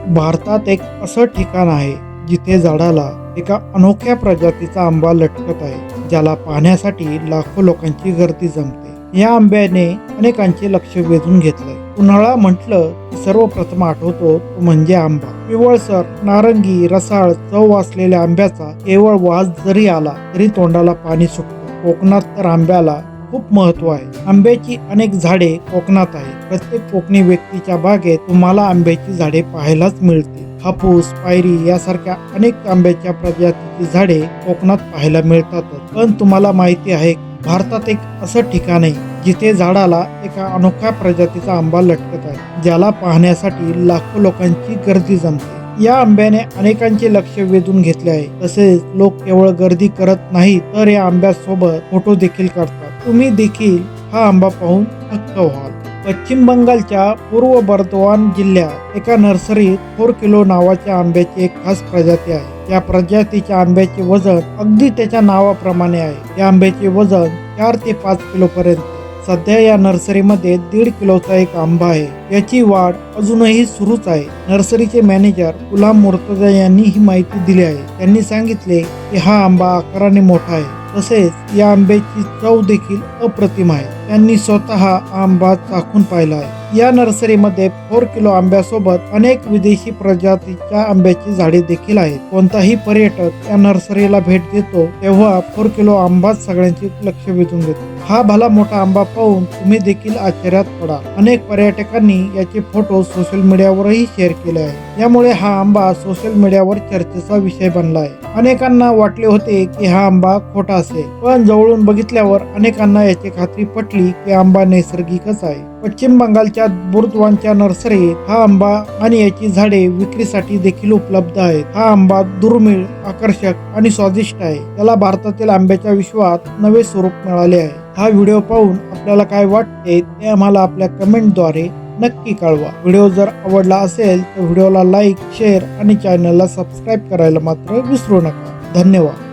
भारतात एक असं ठिकाण आहे जिथे झाडाला एका अनोख्या प्रजातीचा आंबा लटकत आहे, ज्याला पाहण्यासाठी लाखो लोकांची गर्दी जमते। या आंब्याने अनेकांचे लक्ष वेधून घेतलंय। उन्हाळा म्हटलं की सर्वप्रथम आठवतो तो म्हणजे आंबा। पिवळसर, नारंगी, रसाळ चव असलेल्या आंब्याचा केवळ वास जरी आला तरी तोंडाला पाणी सुटतं। कोकणात तर आंब्याला खूप महत्व आहे। आंब्याची अनेक झाडे कोकणात आहेत। प्रत्येक कोकणी व्यक्तीच्या बागेत तुम्हाला आंब्याची झाडे पाहायलाच मिळतील। हापूस, पायरी यासारख्या अनेक आंब्याच्या प्रजातीची झाडे कोकणात पाहायला मिळतातच। पण तुम्हाला माहिती आहे, भारतात एक असं ठिकाण आहे जिथे झाडाला एका अनोख्या प्रजातीचा आंबा लटकत आहे, ज्याला पाहण्यासाठी लाखो लोकांची गर्दी जमते। या आंब्याने अनेकांचे लक्ष वेधून घेतले आहे। तसेच लोक केवळ गर्दी करत नाही तर या आंब्यासोबत फोटो देखील काढतात। तुम्ही देखील हा आंबा पाहून थक्क व्हाल। पश्चिम बंगालच्या पूर्व बर्धवान जिल्ह्यात एका नर्सरीत 4 किलो नावाच्या आंब्याची एक खास प्रजाती आहे। या प्रजातीच्या आंब्याचे वजन अगदी त्याच्या नावाप्रमाणे आहे। या आंब्याचे वजन 4 ते 5 किलो पर्यंत। सध्या या नर्सरीमध्ये 1.5 किलोचा एक आंबा आहे। याची वाढ अजूनही सुरूच आहे। नर्सरीचे मॅनेजर गुलाम मुर्तजा यांनी ही माहिती दिली आहे। त्यांनी सांगितले की हा आंबा आकाराने मोठा आहे, तसेच या आंब्याची चव देखील अप्रतिम आहे। त्यांनी स्वतः हा आंबा चाखून पाहिला आहे। या नर्सरीमध्ये 4 किलो आंब्यासोबत अनेक विदेशी प्रजातीच्या आंब्याची झाडे देखील आहेत। कोणताही पर्यटक या नर्सरीला भेट देतो तेव्हा 4 किलो आंबाच सगळ्यांचे लक्ष वेधून घेतो। हा भला मोठा आंबा पाहून तुम्ही देखील आश्चर्यात पडाल। अनेक पर्यटकांनी याचे फोटो सोशल मीडियावरही शेअर केले आहे। यामुळे हा आंबा सोशल मीडियावर चर्चेचा विषय बनला आहे। अनेकांना वाटले होते की हा आंबा खोटा असेल, पण जवळून बघितल्यावर अनेकांना याची खात्री पटली की आंबा नैसर्गिकच आहे। पश्चिम बंगालच्या बुर्दवानच्या नर्सरीत हा आंबा आणि याची झाडे विक्रीसाठी देखील उपलब्ध आहेत। हा आंबा दुर्मिळ, आकर्षक आणि स्वादिष्ट आहे। त्याला भारतातील आंब्याच्या विश्वात नवे स्वरूप मिळाले आहे। हा व्हिडिओ पाहून आपल्याला काय वाटते ते आम्हाला आपल्या कमेंटद्वारे नक्की कळवा। व्हिडिओ जर आवडला असेल तर व्हिडिओला लाईक, शेअर आणि चॅनलला सबस्क्राईब करायला मात्र विसरू नका। धन्यवाद।